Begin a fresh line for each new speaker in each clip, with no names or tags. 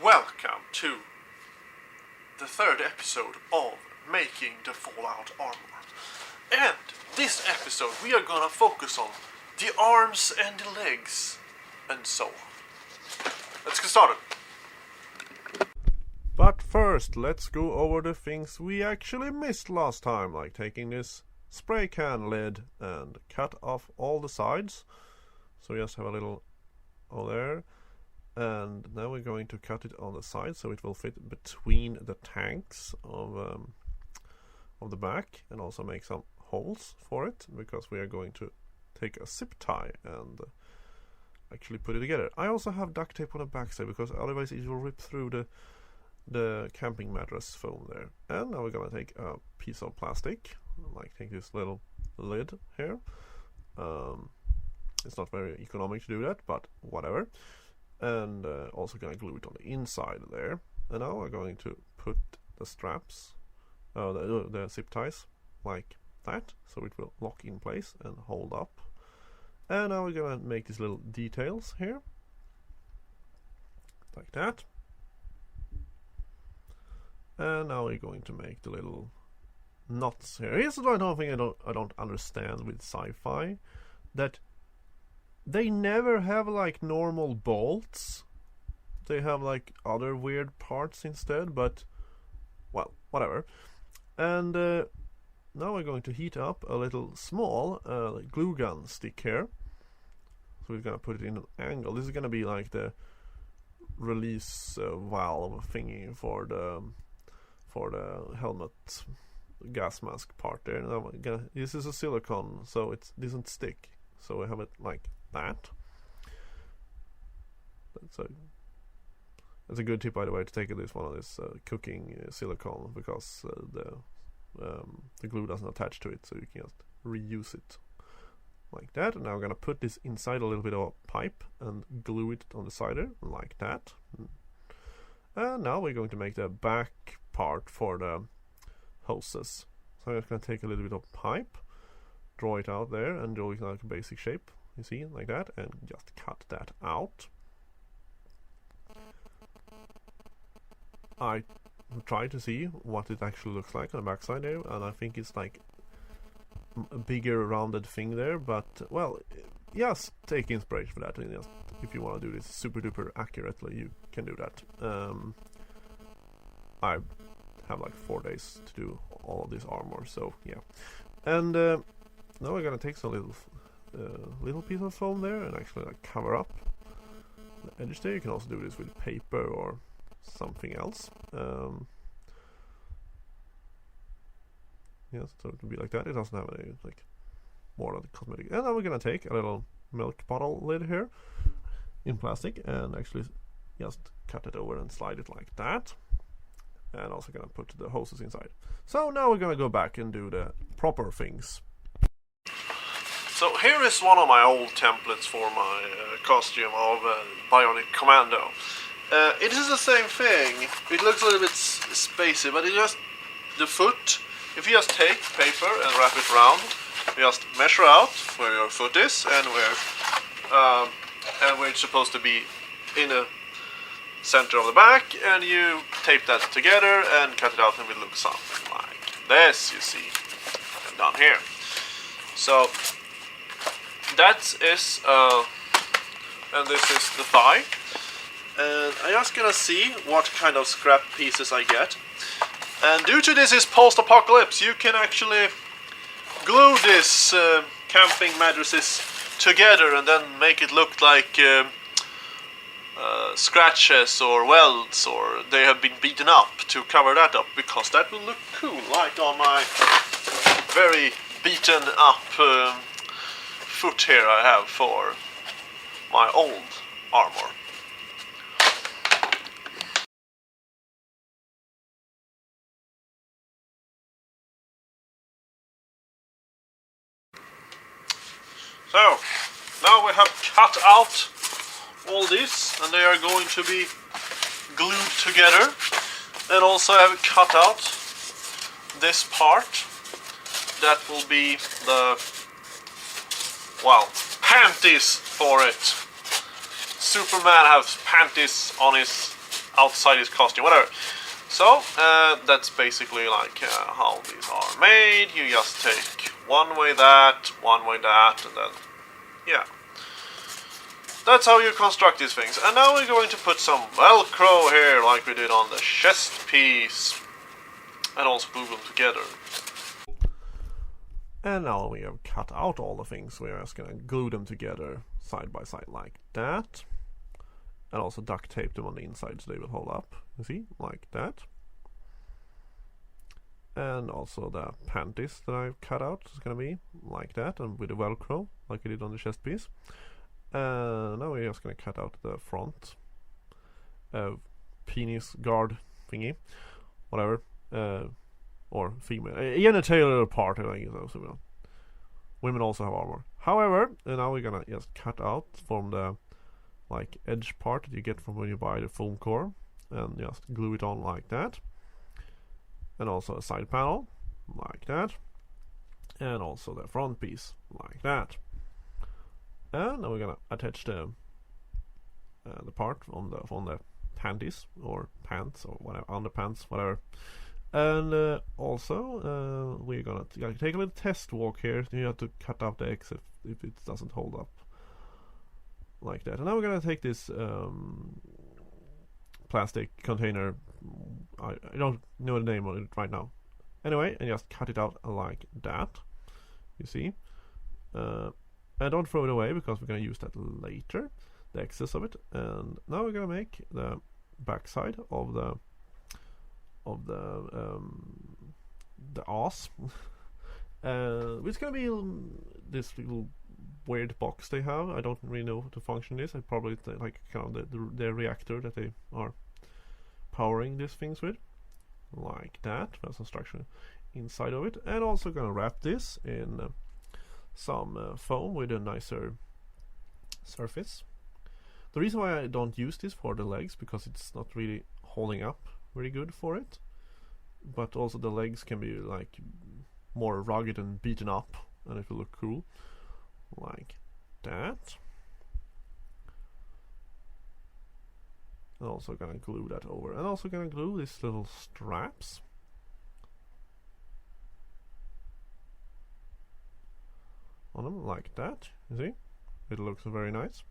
Welcome to the third episode of Making the Fallout Armor. And this episode we are gonna focus on the arms and the legs and so on. Let's get started. But first, let's go over the things we actually missed last time, like taking this spray can lid and cut off all the sides. So we just have a little over there. And now we're going to cut it on the side so it will fit between the tanks of the back, and also make some holes for it, because we are going to take a zip tie and actually put it together. I also have duct tape on the back side, because otherwise it will rip through the camping mattress foam there. And now we're gonna take a piece of plastic, like take this little lid here. It's not very economic to do that, but whatever. And also gonna glue it on the inside there. And now we're going to put the straps, the zip ties, like that, so it will lock in place and hold up. And now we're gonna make these little details here, like that. And now we're going to make the little knots here. Here's another thing I don't understand with sci-fi, that they never have like normal bolts. They have like other weird parts instead, but well, whatever. And now we're going to heat up a little small glue gun stick here. So we're gonna put it in an angle. This is gonna be like the release valve thingy for the helmet gas mask part there. Now this is a silicone, so it doesn't stick. So we have it like that. That's a good tip, by the way, to take this one of this cooking silicone, because the glue doesn't attach to it, so you can just reuse it like that. And now I'm gonna put this inside a little bit of a pipe and glue it on the side there, like that. And now we're going to make the back part for the hoses. So I'm just gonna take a little bit of pipe, draw it out there, and draw it like a basic shape. You see, like that, and just cut that out. I tried to see what it actually looks like on the backside there, and I think it's like a bigger rounded thing there, but well, just take inspiration for that. And just, if you want to do this super duper accurately, you can do that. I have like 4 days to do all of this armor, so yeah. And now we're gonna take some little piece of foam there and actually like cover up the edge there. You can also do this with paper or something else. Yes, so it can be like that. It doesn't have any like more of the cosmetic. And now we're gonna take a little milk bottle lid here in plastic and actually just cut it over and slide it like that. And also gonna put the hoses inside. So now we're gonna go back and do the proper things. So here is one of my old templates for my costume of Bionic Commando. It is the same thing. It looks a little bit spacey, but it's just the foot. If you just take paper and wrap it around, you just measure out where your foot is and where it's supposed to be in the center of the back, and you tape that together and cut it out, and it will look something like this, you see, down here. So that is, and this is the thigh. And I'm just gonna see what kind of scrap pieces I get. And due to this is post-apocalypse, you can actually glue this camping mattresses together and then make it look like scratches or welds, or they have been beaten up, to cover that up, because that will look cool, like on my very beaten up foot here I have for my old armor. So now we have cut out all this, and they are going to be glued together. And also I have cut out this part that will be the, well, panties for it. Superman has panties on his outside his costume, whatever. So that's basically like how these are made. You just take one way that, and then yeah. That's how you construct these things. And now we're going to put some Velcro here, like we did on the chest piece, and also glue them together. And now we have cut out all the things. We're just gonna glue them together side by side like that. And also duct tape them on the inside so they will hold up. You see? Like that. And also the panties that I've cut out is gonna be like that, and with the Velcro, like I did on the chest piece. Now we're just gonna cut out the front penis guard thingy. Whatever. Or female, genital part, I guess also will. Women also have armor. However, now we're gonna just cut out from the like edge part that you get from when you buy the foam core, and just glue it on like that. And also a side panel like that, and also the front piece like that. And now we're gonna attach the part on the panties or pants or whatever, underpants, whatever. And also, we're gonna take a little test walk here. You have to cut out the X if it doesn't hold up. Like that. And now we're gonna take this plastic container. I don't know the name of it right now. Anyway, and just cut it out like that. You see? And don't throw it away because we're gonna use that later. The excess of it. And now we're gonna make the backside of the ass. It's gonna be this little weird box they have. I don't really know what the function is. I probably like kind of the reactor that they are powering these things with, like that. There's some structure inside of it, and also gonna wrap this in some foam with a nicer surface. The reason why I don't use this for the legs because it's not really holding up very good for it, but also the legs can be like more rugged and beaten up, and it will look cool like that. And also gonna glue that over, and also gonna glue these little straps on them like that. You see, it looks very nice.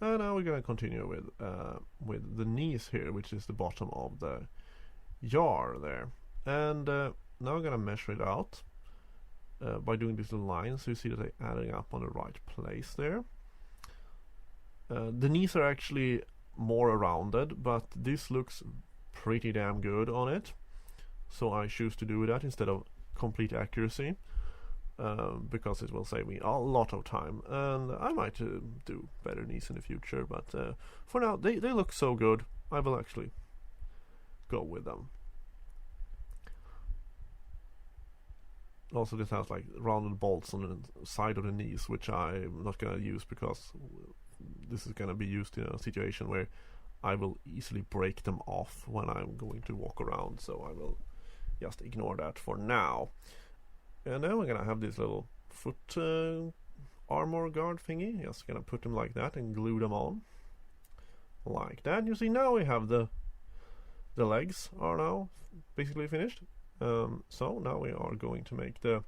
And now we're gonna continue with the knees here, which is the bottom of the jar there. And now I'm gonna measure it out by doing these little lines, so you see that they're adding up on the right place there. The knees are actually more rounded, but this looks pretty damn good on it, so I choose to do that instead of complete accuracy. Because it will save me a lot of time, and I might do better knees in the future, but for now they look so good I will actually go with them. Also, this has like rounded bolts on the side of the knees, which I'm not gonna use because this is gonna be used in a situation where I will easily break them off when I'm going to walk around, so I will just ignore that for now. And then we're gonna have this little foot armor guard thingy. Just gonna put them like that and glue them on like that. You see, now we have the legs are now basically finished. So now we are going to make the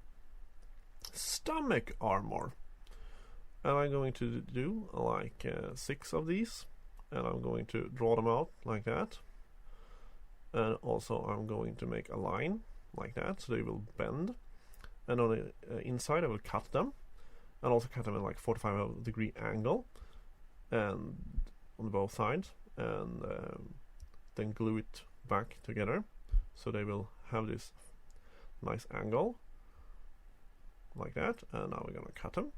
stomach armor, and I'm going to do like 6 of these, and I'm going to draw them out like that. And also I'm going to make a line like that so they will bend. And on the inside I will cut them, and also cut them in like 45-degree angle, and on both sides, and then glue it back together so they will have this nice angle like that. And now we're gonna cut them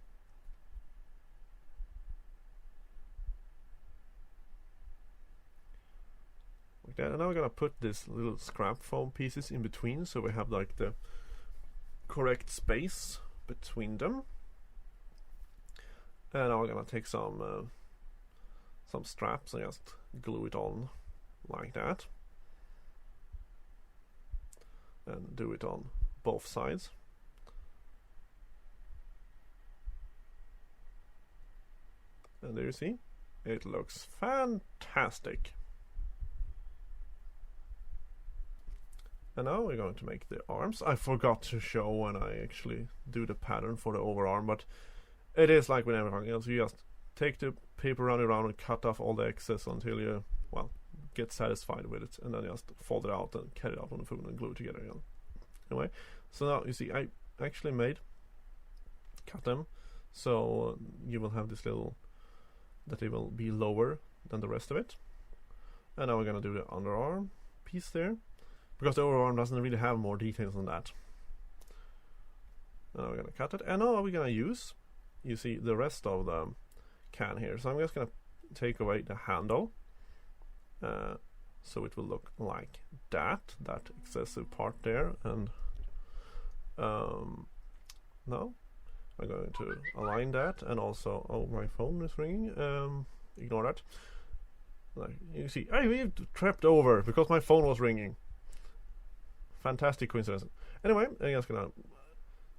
like that, and now we're gonna put this little scrap foam pieces in between so we have like the correct space between them. And now we're gonna take some straps and just glue it on like that, and do it on both sides. And there you see, it looks fantastic. And now we're going to make the arms. I forgot to show when I actually do the pattern for the overarm, but it is like with everything else. You just take the paper, run it around and cut off all the excess until you, well, get satisfied with it, and then just fold it out and cut it out on the phone and glue it together again. Anyway, so now you see I actually cut them so you will have this little, that they will be lower than the rest of it. And now we're gonna do the underarm piece there, because the overarm doesn't really have more details than that. Now we're gonna cut it, and now we're gonna use, you see, the rest of the can here. So I'm just gonna take away the handle, so it will look like that excessive part there. And now I'm going to align that, and also, oh, my phone is ringing. Ignore that. Like you see, I tripped over because my phone was ringing. Fantastic coincidence. Anyway, I'm just gonna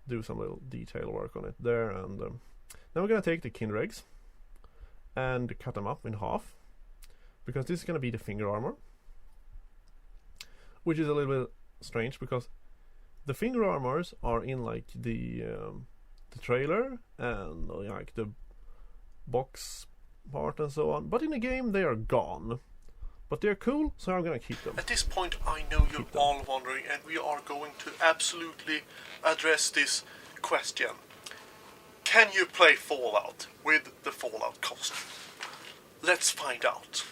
do some little detail work on it there, and now we're gonna take the Kinregs and cut them up in half, because this is gonna be the finger armor, which is a little bit strange because the finger armors are in like the trailer and like the box part and so on, but in the game they are gone. But they're cool, so I'm gonna keep them.
At this point, I know you're all wondering, and we are going to absolutely address this question. Can you play Fallout with the Fallout costume? Let's find out.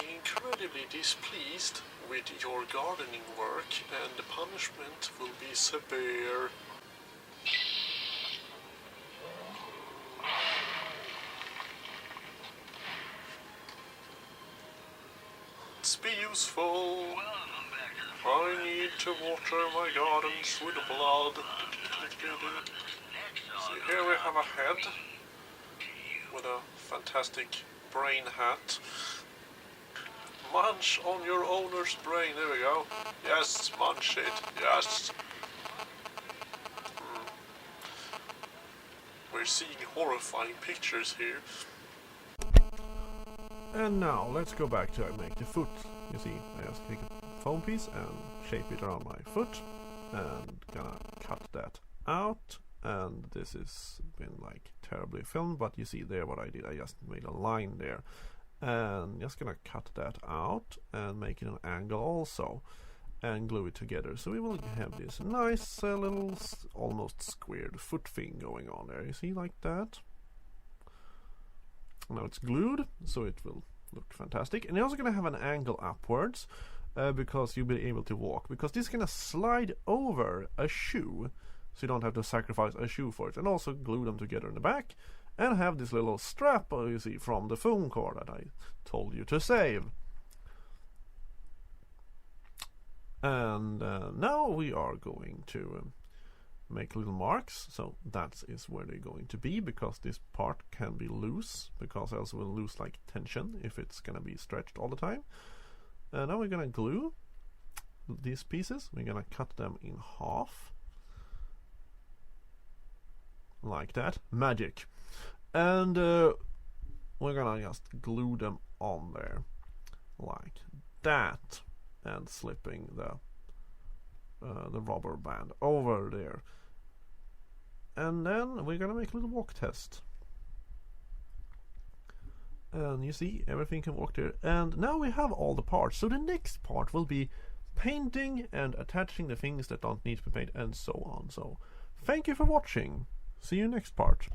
Incredibly displeased with your gardening work, and the punishment will be severe. Let's be useful. I need to water my gardens with blood. So here we have a head with a fantastic brain hat. Munch on your owner's brain. There we go. Yes, munch it. Yes. We're seeing horrifying pictures here.
And now let's go back to make the foot. You see, I just take a foam piece and shape it around my foot, and gonna cut that out. And this has been like terribly filmed, but you see there what I did. I just made a line there. And just gonna cut that out and make it an angle also, and glue it together. So we will have this nice little almost squared foot thing going on there. You see, like that. Now it's glued, so it will look fantastic. And you're also gonna have an angle upwards, because you'll be able to walk, because this is gonna slide over a shoe, so you don't have to sacrifice a shoe for it. And also glue them together in the back. And have this little strap, you see, from the foam core that I told you to save. And now we are going to make little marks. So that is where they're going to be, because this part can be loose, because else we'll lose like tension if it's going to be stretched all the time. And now we're going to glue these pieces. We're going to cut them in half. Like that. Magic. And we're gonna just glue them on there like that, and slipping the rubber band over there. And then we're gonna make a little walk test. And you see, everything can walk there. And now we have all the parts. So the next part will be painting and attaching the things that don't need to be painted, and so on. So thank you for watching. See you next part.